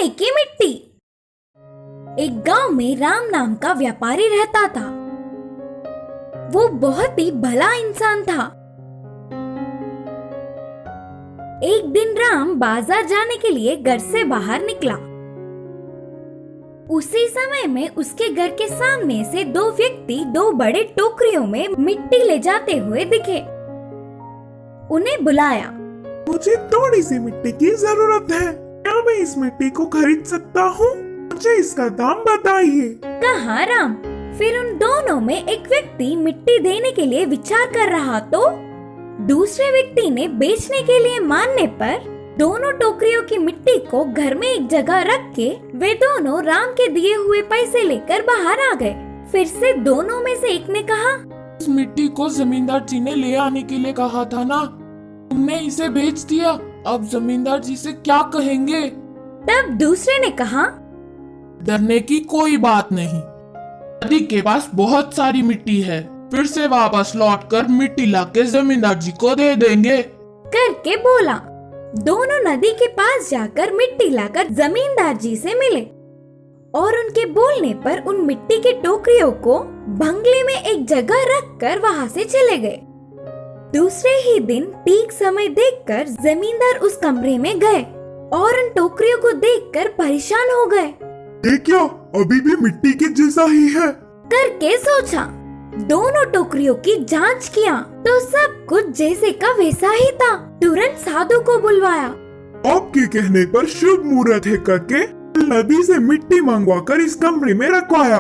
सोने की मिट्टी। एक गांव में राम नाम का व्यापारी रहता था। वो बहुत ही भला इंसान था। एक दिन राम बाजार जाने के लिए घर से बाहर निकला। उसी समय में उसके घर के सामने से दो व्यक्ति दो बड़े टोकरियों में मिट्टी ले जाते हुए दिखे। उन्हें बुलाया। मुझे थोड़ी सी मिट्टी की जरूरत है, क्या मैं इस मिट्टी को खरीद सकता हूँ? मुझे इसका दाम बताइए, कहा राम। फिर उन दोनों में एक व्यक्ति मिट्टी देने के लिए विचार कर रहा तो दूसरे व्यक्ति ने बेचने के लिए मानने पर दोनों टोकरियों की मिट्टी को घर में एक जगह रख के वे दोनों राम के दिए हुए पैसे लेकर बाहर आ गए। फिर से दोनों में से एक ने कहा, इस मिट्टी को जमींदार जी ने ले आने के लिए कहा था ना, तुमने इसे बेच दिया। अब जमींदार जी से क्या कहेंगे? तब दूसरे ने कहा, डरने की कोई बात नहीं, नदी के पास बहुत सारी मिट्टी है, फिर से वापस लौटकर मिट्टी लाके जमींदार जी को दे देंगे करके बोला। दोनों नदी के पास जाकर मिट्टी लाकर जमींदार जी से मिले और उनके बोलने पर उन मिट्टी की टोकरियों को बंगले में एक जगह रखकर वहां से चले गए। दूसरे ही दिन ठीक समय देखकर जमींदार उस कमरे में गए और उन टोकरियों को देखकर परेशान हो गए। ये क्या अभी भी मिट्टी के जैसा ही है करके सोचा। दोनों टोकरियों की जांच किया तो सब कुछ जैसे का वैसा ही था। तुरंत साधु को बुलवाया। आपके कहने पर शुभ मुहूर्त है करके नदी से मिट्टी मंगवाकर इस कमरे में रखवाया।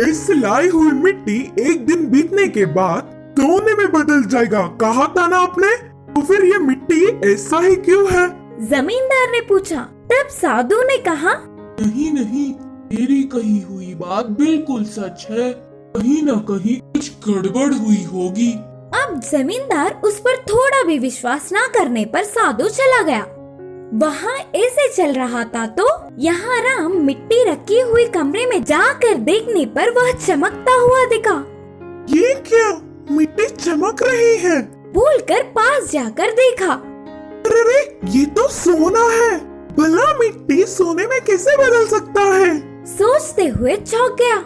इस लाई हुई मिट्टी एक दिन बीतने के बाद सोने में बदल जाएगा, कहा था ना आपने? तो फिर ये मिट्टी ऐसा ही क्यों है? जमींदार ने पूछा। तब साधु ने कहा, नहीं नहीं, मेरी कही हुई बात बिल्कुल सच है, कहीं न कहीं कुछ गड़बड़ हुई होगी। अब जमींदार उस पर थोड़ा भी विश्वास न करने पर साधु चला गया। वहाँ ऐसे चल रहा था तो यहाँ राम मिट्टी रखी हुई कमरे में जाकर देखने पर वह चमकता हुआ दिखा। ये क्या, मिट्टी चमक रही है? बोलकर पास जाकर देखा। अरे ये तो सोना है, भला मिट्टी सोने में कैसे बदल सकता है? सोचते हुए चौंक गया।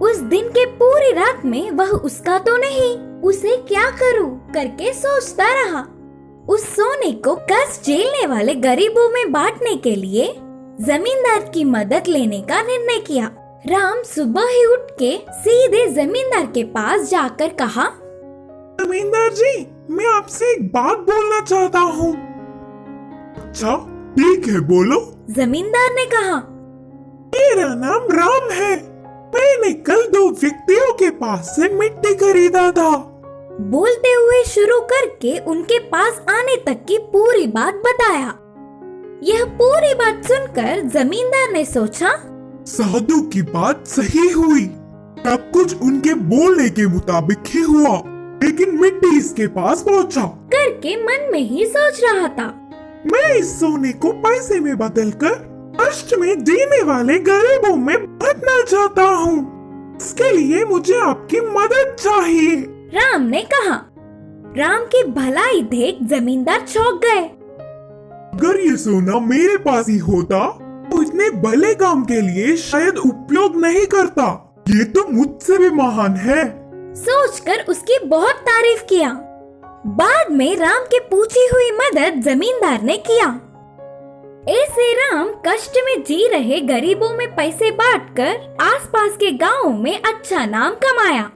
उस दिन के पूरी रात में वह उसका तो नहीं, उसे क्या करूं करके सोचता रहा। उस सोने को कष्ट झेलने वाले गरीबों में बांटने के लिए जमींदार की मदद लेने का निर्णय किया। राम सुबह ही उठ के सीधे जमींदार के पास जाकर कहा, जमींदार जी, मैं आपसे एक बात बोलना चाहता हूँ। अच्छा ठीक है, बोलो। जमींदार ने कहा, मेरा नाम राम है, मैंने कल दो व्यक्तियों के पास से मिट्टी खरीदा था। बोलते हुए शुरू करके उनके पास आने तक की पूरी बात बताया। यह पूरी बात सुनकर जमींदार ने सोचा, साधु की बात सही हुई, सब कुछ उनके बोलने के मुताबिक ही हुआ, लेकिन मिट्टी इसके पास पहुंचा करके मन में ही सोच रहा था। मैं इस सोने को पैसे में बदलकर कष्ट में जीने वाले गरीबों में बांटना चाहता हूँ। इसके लिए मुझे आपकी मदद चाहिए, राम ने कहा। राम की भलाई देख जमींदार चौंक गए। अगर ये सोना मेरे पास ही होता तो इतने भले काम के लिए शायद उपयोग नहीं करता। ये तो मुझसे भी महान है। सोचकर उसकी बहुत तारीफ किया। बाद में राम की पूछी हुई मदद जमींदार ने किया। ऐसे राम कष्ट में जी रहे गरीबों में पैसे बांटकर आसपास के गांवों में अच्छा नाम कमाया।